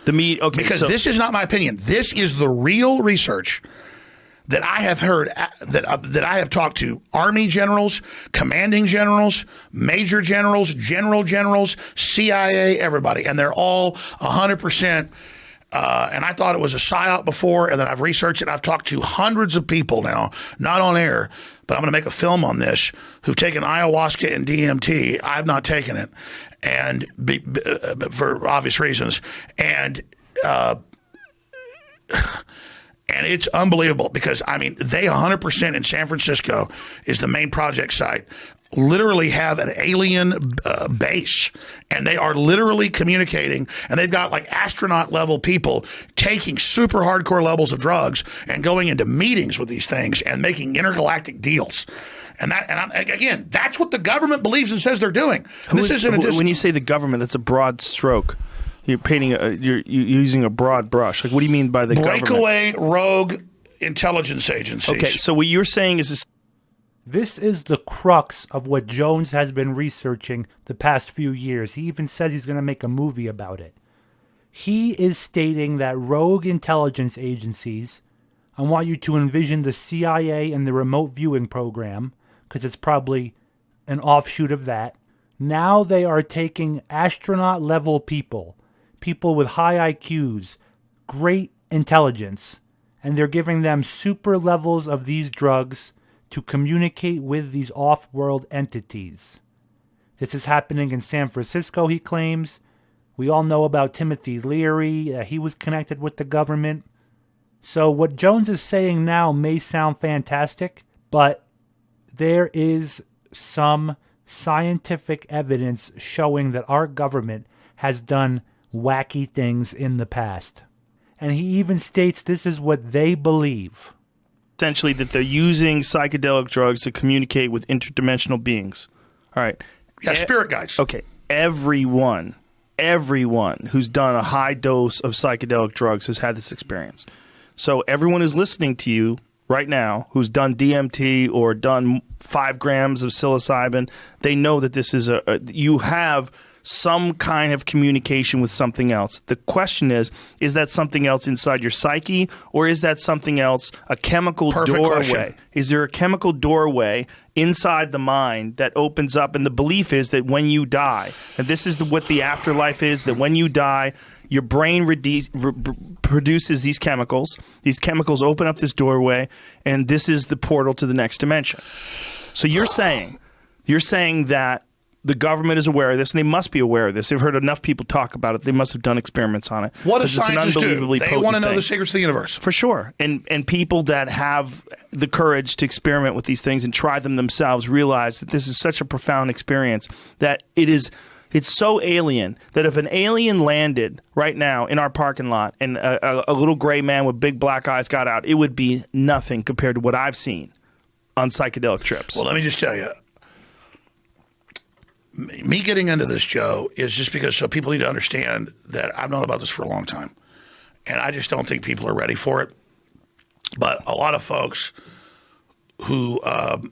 Okay, Because so this is not my opinion. This is the real research that I have heard, that I have talked to Army generals, commanding generals, major generals, generals, CIA, everybody. And they're all 100%. And I thought it was a psyop before, and then I've researched it. I've talked to hundreds of people now, not on air, but I'm going to make a film on this, who've taken ayahuasca and DMT. I've not taken it, and for obvious reasons. And it's unbelievable because, I mean, they 100% in San Francisco is the main project site, literally have an alien base, and they are literally communicating, and they've got like astronaut level people taking super hardcore levels of drugs and going into meetings with these things and making intergalactic deals. And again, that's what the government believes and says they're doing. And when you say the government, that's a broad stroke. You're painting you're using a broad brush. Like, what do you mean by the government? Breakaway rogue intelligence agencies. Okay, so what you're saying is This is the crux of what Jones has been researching the past few years. He even says he's going to make a movie about it. He is stating that rogue intelligence agencies, I want you to envision the CIA and the remote viewing program, because it's probably an offshoot of that. Now they are taking astronaut-level people with high IQs, great intelligence, and they're giving them super levels of these drugs to communicate with these off-world entities. This is happening in San Francisco, he claims. We all know about Timothy Leary. He was connected with the government. So what Jones is saying now may sound fantastic, but there is some scientific evidence showing that our government has done wacky things in the past. And he even states this is what they believe. essentially that they're using psychedelic drugs to communicate with interdimensional beings. All right. Yeah, spirit guides. Okay. Everyone who's done a high dose of psychedelic drugs has had this experience. So everyone who's listening to you right now who's done DMT or done 5 grams of psilocybin, they know that this is you have some kind of communication with something else. The question is that something else inside your psyche, or is that something else, a chemical doorway? Question. Is there a chemical doorway inside the mind that opens up? And the belief is that when you die, and this is what the afterlife is, that when you die, your brain produces these chemicals. These chemicals open up this doorway, and this is the portal to the next dimension. So you're saying that The government is aware of this, and they must be aware of this. They've heard enough people talk about it. They must have done experiments on it. What do 'Cause it's an scientists do? unbelievably They potent want to know thing. the secrets of the universe. For sure. And people that have the courage to experiment with these things and try them themselves realize that this is such a profound experience that it's so alien that if an alien landed right now in our parking lot and a little gray man with big black eyes got out, it would be nothing compared to what I've seen on psychedelic trips. Well, let me just tell you. Me getting into this, Joe, is just because so people need to understand that I've known about this for a long time. And I just don't think people are ready for it. But a lot of folks who have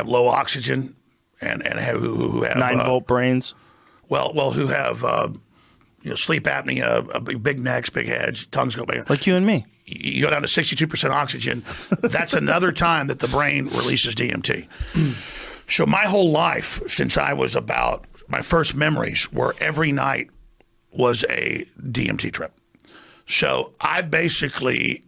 low oxygen and who have 9-volt brains. Well, who have sleep apnea, big necks, big heads, tongues go big. Like you and me. You go down to 62% oxygen. That's another time that the brain releases DMT. So my whole life, since I was about, my first memories were every night was a DMT trip. So I basically,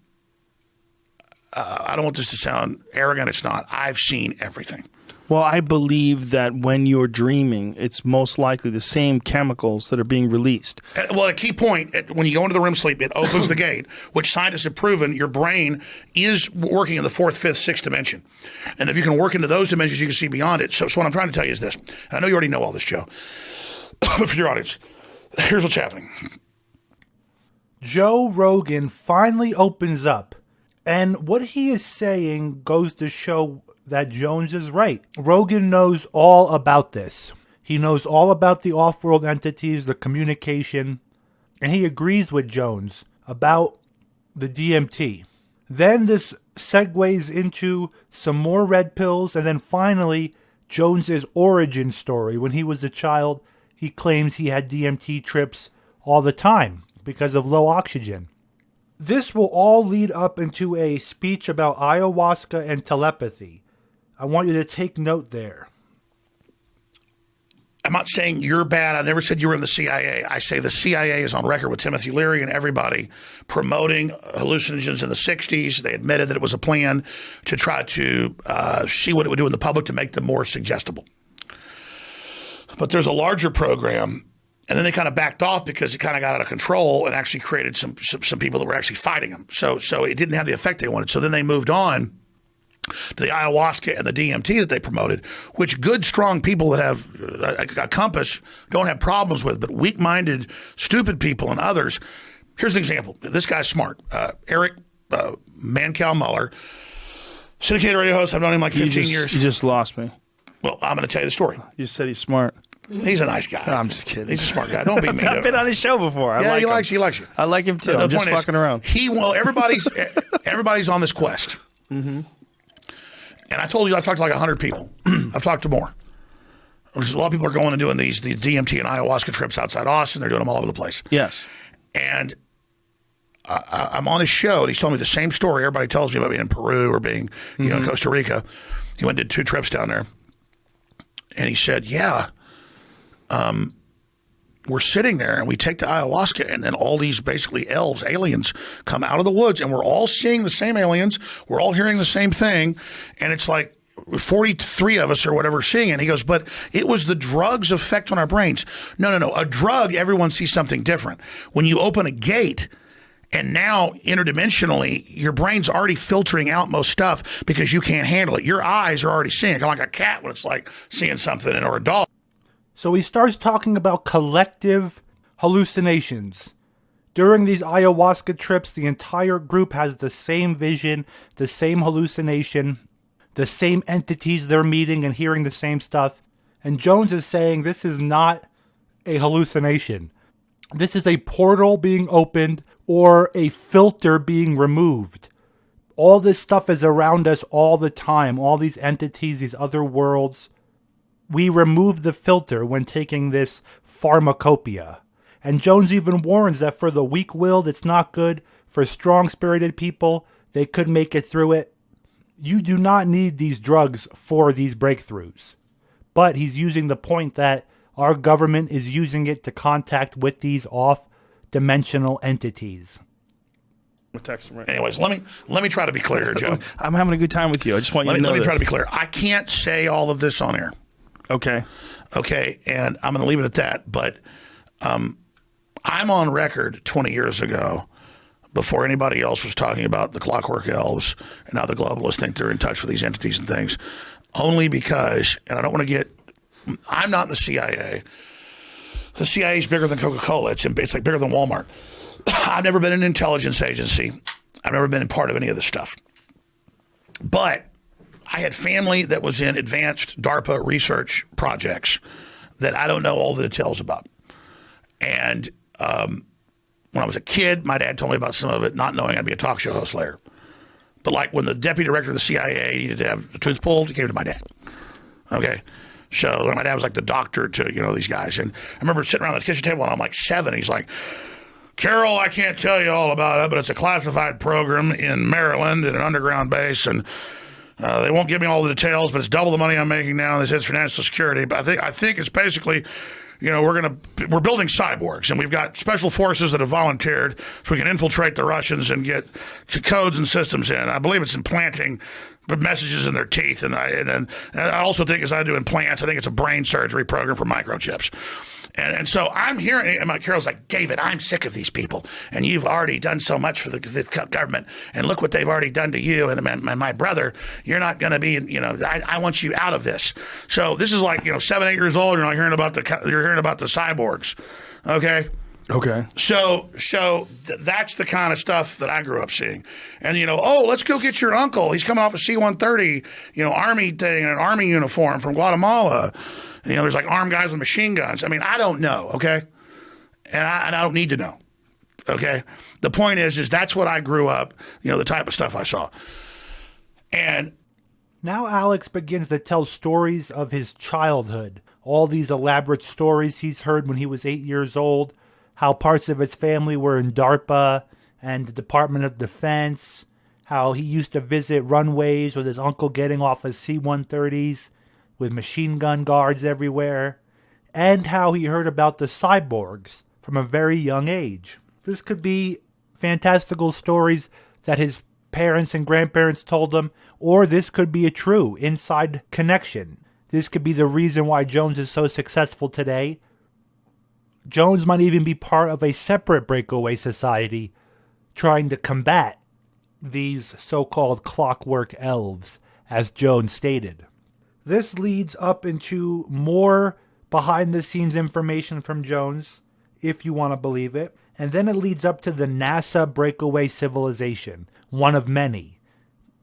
I don't want this to sound arrogant, it's not. I've seen everything. Well, I believe that when you're dreaming, it's most likely the same chemicals that are being released. Well, a key point, when you go into the REM sleep, it opens the gate, which scientists have proven your brain is working in the fourth, fifth, sixth dimension. And if you can work into those dimensions, you can see beyond it. So what I'm trying to tell you is this. And I know you already know all this, Joe. But for your audience, here's what's happening. Joe Rogan finally opens up, and what he is saying goes to show that Jones is right. Rogan knows all about this. He knows all about the off-world entities, the communication, and he agrees with Jones about the DMT. Then this segues into some more red pills, and then finally Jones's origin story. When he was a child, he claims he had DMT trips all the time because of low oxygen. This will all lead up into a speech about ayahuasca and telepathy. I want you to take note there. I'm not saying you're bad. I never said you were in the CIA. I say the CIA is on record with Timothy Leary and everybody promoting hallucinogens in the 60s. They admitted that it was a plan to try to see what it would do in the public to make them more suggestible. But there's a larger program, and then they kind of backed off because it kind of got out of control and actually created some people that were actually fighting them. So it didn't have the effect they wanted. So then they moved on to the ayahuasca and the DMT that they promoted, which good, strong people that have a compass don't have problems with, but weak-minded, stupid people and others. Here's an example. This guy's smart. Eric Mancow-Muller, syndicated radio host. I've known him like 15 years. You just lost me. Well, I'm going to tell you the story. You said he's smart. He's a nice guy. No, I'm just kidding. He's a smart guy. Don't be mean. I've been on his show before. He likes you. I like him too. I'm just fucking around. Everybody's on this quest. Mm-hmm. And I told you I've talked to like 100 people. I've talked to more. A lot of people are going and doing these DMT and ayahuasca trips outside Austin. They're doing them all over the place. Yes. And I'm on his show, and he's telling me the same story everybody tells me about being in Peru or being in Costa Rica. He went and did 2 trips down there. And he said, yeah, we're sitting there and we take the ayahuasca, and then all these basically aliens come out of the woods, and we're all seeing the same aliens. We're all hearing the same thing. And it's like 43 of us or whatever seeing it. And he goes, but it was the drug's effect on our brains. No. A drug, everyone sees something different. When you open a gate, and now interdimensionally, your brain's already filtering out most stuff because you can't handle it. Your eyes are already seeing it, kind of like a cat when it's like seeing something, or a dog. So he starts talking about collective hallucinations. During these ayahuasca trips, the entire group has the same vision, the same hallucination, the same entities they're meeting and hearing the same stuff. And Jones is saying this is not a hallucination. This is a portal being opened or a filter being removed. All this stuff is around us all the time. All these entities, these other worlds. We remove the filter when taking this pharmacopoeia. And Jones even warns that for the weak-willed, it's not good. For strong-spirited people, they could make it through it. You do not need these drugs for these breakthroughs. But he's using the point that our government is using it to contact with these off-dimensional entities. Anyways, let me try to be clear, Joe. I'm having a good time with you. I just want you to know Let me this. try to be clear. I can't say all of this on air. Okay. Okay, and I'm going to leave it at that. But I'm on record 20 years ago, before anybody else was talking about the clockwork elves, and now the globalists think they're in touch with these entities and things, only because, and I don't want to get, I'm not in the CIA. The CIA is bigger than Coca-Cola. It's like bigger than Walmart. I've never been in an intelligence agency. I've never been a part of any of this stuff. But I had family that was in advanced DARPA research projects that I don't know all the details about. And when I was a kid, my dad told me about some of it, not knowing I'd be a talk show host later. But like when the deputy director of the CIA needed to have a tooth pulled, he came to my dad. Okay. So my dad was like the doctor to, these guys. And I remember sitting around the kitchen table and I'm like 7. He's like, Carol, I can't tell you all about it, but it's a classified program in Maryland in an underground base. And they won't give me all the details, but it's double the money I'm making now. They said it's for national security. But I think it's basically, we're building cyborgs, and we've got special forces that have volunteered so we can infiltrate the Russians and get codes and systems in. I believe it's implanting messages in their teeth, and I also think, as I do implants, I think it's a brain surgery program for microchips. And so I'm hearing, and my Carol's like, David, I'm sick of these people, and you've already done so much for this government, and look what they've already done to you and my brother. You're not going to be, I want you out of this. So this is like, 7, 8 years old. You're not hearing about the cyborgs, okay? Okay. So that's the kind of stuff that I grew up seeing. And, let's go get your uncle. He's coming off a C-130, Army thing, an Army uniform from Guatemala. There's like armed guys with machine guns. I mean, I don't know, okay? And I don't need to know, okay? The point is that's what I grew up, the type of stuff I saw. And now Alex begins to tell stories of his childhood, all these elaborate stories he's heard when he was 8 years old, how parts of his family were in DARPA and the Department of Defense, how he used to visit runways with his uncle getting off of C-130s, with machine gun guards everywhere, and how he heard about the cyborgs from a very young age. This could be fantastical stories that his parents and grandparents told him, or this could be a true inside connection. This could be the reason why Jones is so successful today. Jones might even be part of a separate breakaway society trying to combat these so-called clockwork elves, as Jones stated. This leads up into more behind-the-scenes information from Jones, if you want to believe it. And then it leads up to the NASA breakaway civilization, one of many,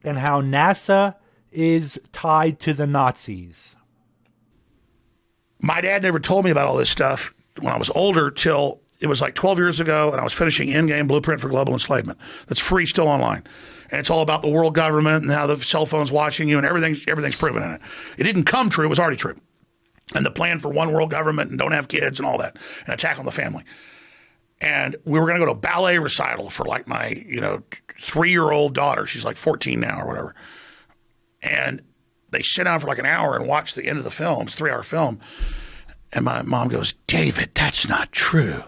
and how NASA is tied to the Nazis. My dad never told me about all this stuff when I was older till it was like 12 years ago, and I was finishing Endgame Blueprint for Global Enslavement. That's free, still online. And it's all about the world government and how the cell phone's watching you, and everything's proven in it. It didn't come true. It was already true. And the plan for one world government and don't have kids and all that, and attack on the family. And we were going to go to a ballet recital for like my, 3-year-old daughter. She's like 14 now or whatever. And they sit down for like an hour and watch the end of the film. It's a 3-hour film. And my mom goes, David, that's not true.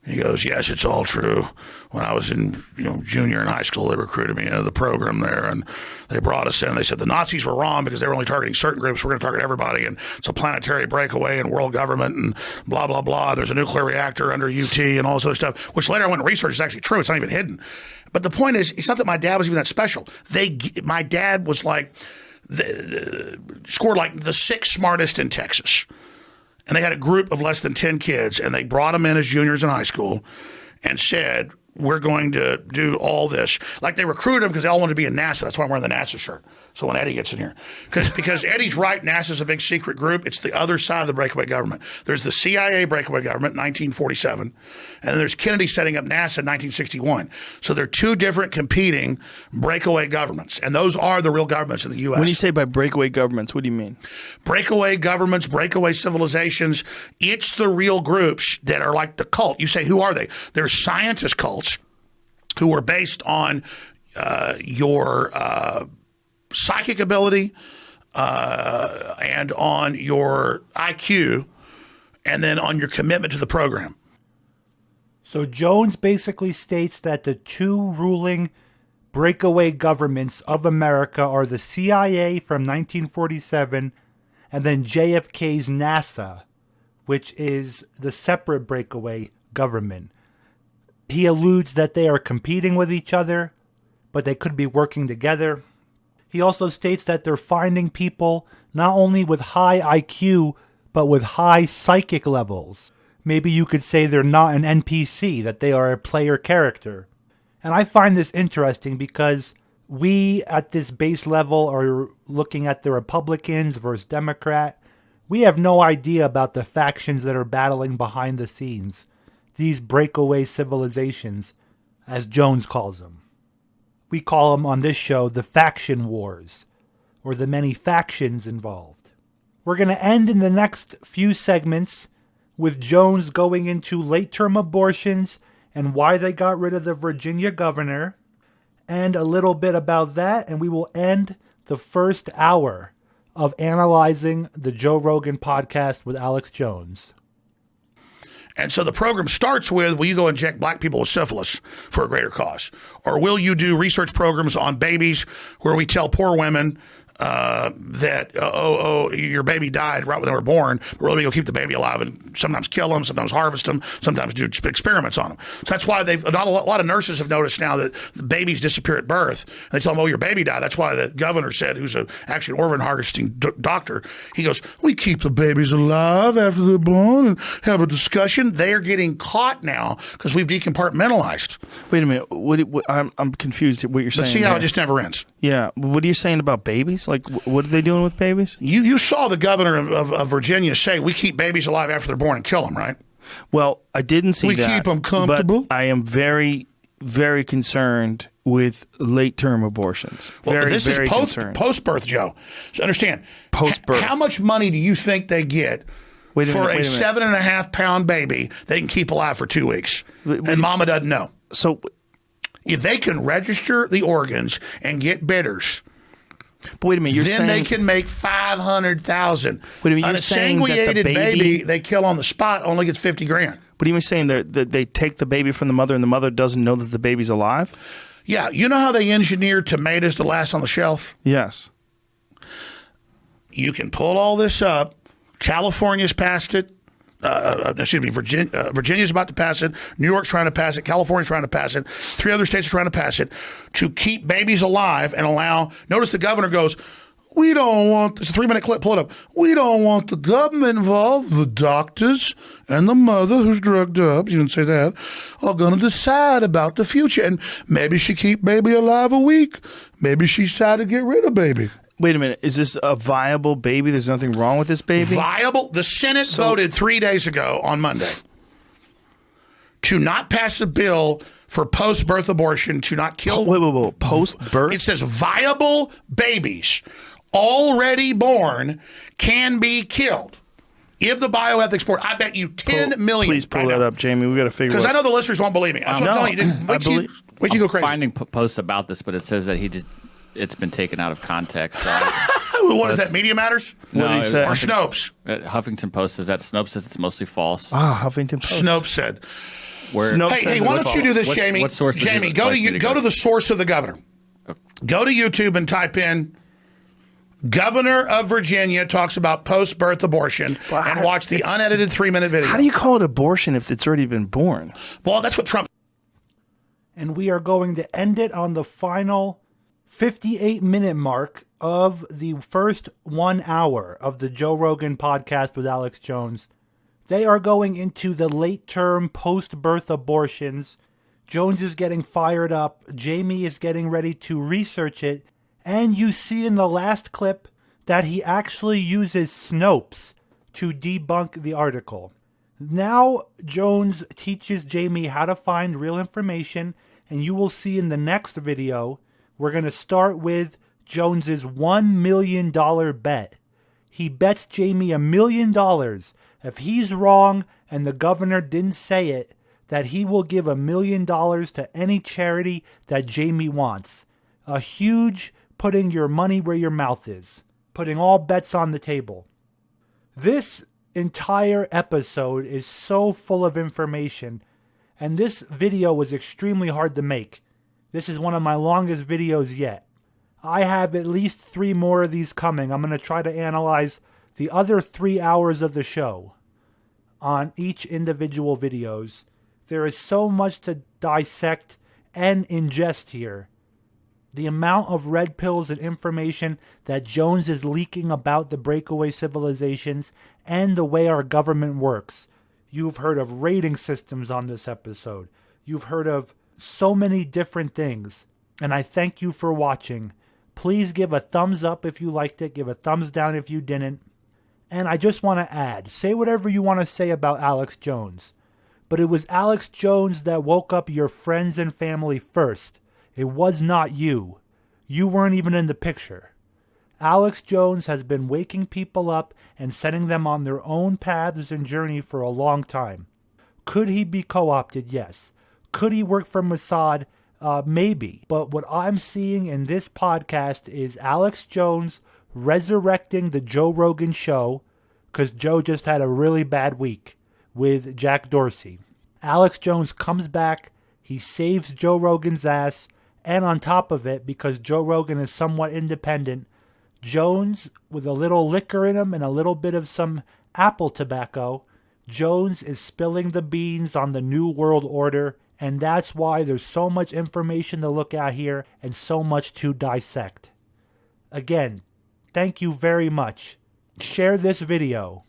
He goes, yes, it's all true. When I was in junior and high school, they recruited me into the program there, and they brought us in. They said the Nazis were wrong because they were only targeting certain groups. We're going to target everybody, and it's a planetary breakaway and world government and blah, blah, blah. There's a nuclear reactor under UT and all this other stuff, which later I went and researched is actually true. It's not even hidden. But the point is, it's not that my dad was even that special. My dad was like, scored like the 6th smartest in Texas. And they had a group of less than 10 kids, and they brought them in as juniors in high school and said, we're going to do all this. Like they recruited them because they all wanted to be in NASA. That's why I'm wearing the NASA shirt. So when Eddie gets in here. Because Eddie's right, NASA's a big secret group. It's the other side of the breakaway government. There's the CIA breakaway government in 1947, and then there's Kennedy setting up NASA in 1961. So they're two different competing breakaway governments, and those are the real governments in the U.S. When you say by breakaway governments, what do you mean? Breakaway governments, breakaway civilizations, it's the real groups that are like the cult. You say, who are they? They're scientist cults who are based on your psychic ability and on your IQ and then on your commitment to the program. So Jones basically states that the two ruling breakaway governments of America are the CIA from 1947 and then JFK's NASA, which is the separate breakaway government. He alludes that they are competing with each other, but they could be working together. He also states that they're finding people not only with high IQ, but with high psychic levels. Maybe you could say they're not an NPC, that they are a player character. And I find this interesting because we at this base level are looking at the Republicans versus Democrat. We have no idea about the factions that are battling behind the scenes. These breakaway civilizations, as Jones calls them. We call them on this show the faction wars, or the many factions involved. We're going to end in the next few segments with Jones going into late-term abortions and why they got rid of the Virginia governor, and a little bit about that, and we will end the first hour of analyzing the Joe Rogan podcast with Alex Jones. And so the program starts with, will you go inject black people with syphilis for a greater cause? Or will you do research programs on babies where we tell poor women that, your baby died right when they were born, but really go keep the baby alive and sometimes kill them, sometimes harvest them, sometimes do experiments on them. So that's why a lot of nurses have noticed now that the babies disappear at birth. And they tell them, your baby died. That's why the governor said, who's actually an organ harvesting doctor, he goes, we keep the babies alive after they're born and have a discussion. They are getting caught now because we've decompartmentalized. Wait a minute. I'm confused at what you're saying. But see how it just never ends. Yeah. What are you saying about babies? Like, what are they doing with babies? You saw the governor of Virginia say, we keep babies alive after they're born and kill them, right? Well, I didn't see that. We keep them comfortable. But I am very, very concerned with late-term abortions. Well, this is post-birth, Joe. So understand, post-birth. How much money do you think they get for a 7.5-pound baby they can keep alive for 2 weeks? And mama doesn't know. So if they can register the organs and get bidders, but wait a minute, then they can make $500,000. Wait a minute, you're saying that the baby they kill on the spot only gets $50,000. But are you saying that they take the baby from the mother and the mother doesn't know that the baby's alive? Yeah, you know how they engineer tomatoes to last on the shelf? Yes. You can pull all this up. California's passed it. Virginia's about to pass it. New York's trying to pass it. California's trying to pass it. 3 other states are trying to pass it to keep babies alive and allow. Notice the governor goes, we don't want, it's a 3-minute clip, pull it up. We don't want the government involved. The doctors and the mother who's drugged up, you didn't say that, are going to decide about the future. And maybe she keep baby alive a week. Maybe she decided to get rid of baby. Wait a minute. Is this a viable baby? There's nothing wrong with this baby? Viable? The Senate voted 3 days ago on Monday to not pass a bill for post-birth abortion to not kill. Wait. Post-birth? It says viable babies already born can be killed. If the bioethics board, I bet you 10 million. Please pull that up, Jamie. We got to figure it out. Because I know the listeners won't believe me. That's what I'm telling you. Wait till you go crazy. I'm finding posts about this, but it says that it's been taken out of context. What is that? Media Matters? No, what did he say? Or Snopes? Huffington Post says that. Snopes says it's mostly false. Huffington Post. Snopes said. Hey, why don't you do this, Jamie? What source? Jamie, go to the source of the governor. Okay. Go to YouTube and type in Governor of Virginia talks about post-birth abortion and watch the unedited 3-minute video. How do you call it abortion if it's already been born? Well, that's what Trump. And we are going to end it on the final 58-minute mark of the first 1 hour of the Joe Rogan podcast with Alex Jones. They are going into the late-term post-birth abortions. Jones is getting fired up. Jamie is getting ready to research it. And you see in the last clip that he actually uses Snopes to debunk the article. Now Jones teaches Jamie how to find real information, and you will see in the next video, we're going to start with Jones's $1 million bet. He bets Jamie $1 million if he's wrong and the governor didn't say it, that he will give $1 million to any charity that Jamie wants. A huge putting your money where your mouth is. Putting all bets on the table. This entire episode is so full of information, and this video was extremely hard to make. This is one of my longest videos yet. I have at least 3 more of these coming. I'm going to try to analyze the other 3 hours of the show on each individual videos. There is so much to dissect and ingest here. The amount of red pills and information that Jones is leaking about the breakaway civilizations and the way our government works. You've heard of rating systems on this episode. You've heard of so many different things. And I thank you for watching. Please give a thumbs up if you liked it. Give a thumbs down if you didn't. And I just want to add, say whatever you want to say about Alex Jones. But it was Alex Jones that woke up your friends and family first. It was not you. You weren't even in the picture. Alex Jones has been waking people up and setting them on their own paths and journey for a long time. Could he be co-opted? Yes. Could he work for Mossad? Maybe. But what I'm seeing in this podcast is Alex Jones resurrecting the Joe Rogan show, because Joe just had a really bad week with Jack Dorsey. Alex Jones comes back, he saves Joe Rogan's ass, and on top of it, because Joe Rogan is somewhat independent, Jones, with a little liquor in him and a little bit of some apple tobacco, Jones is spilling the beans on the New World Order, and that's why there's so much information to look at here and so much to dissect. Again, thank you very much. Share this video.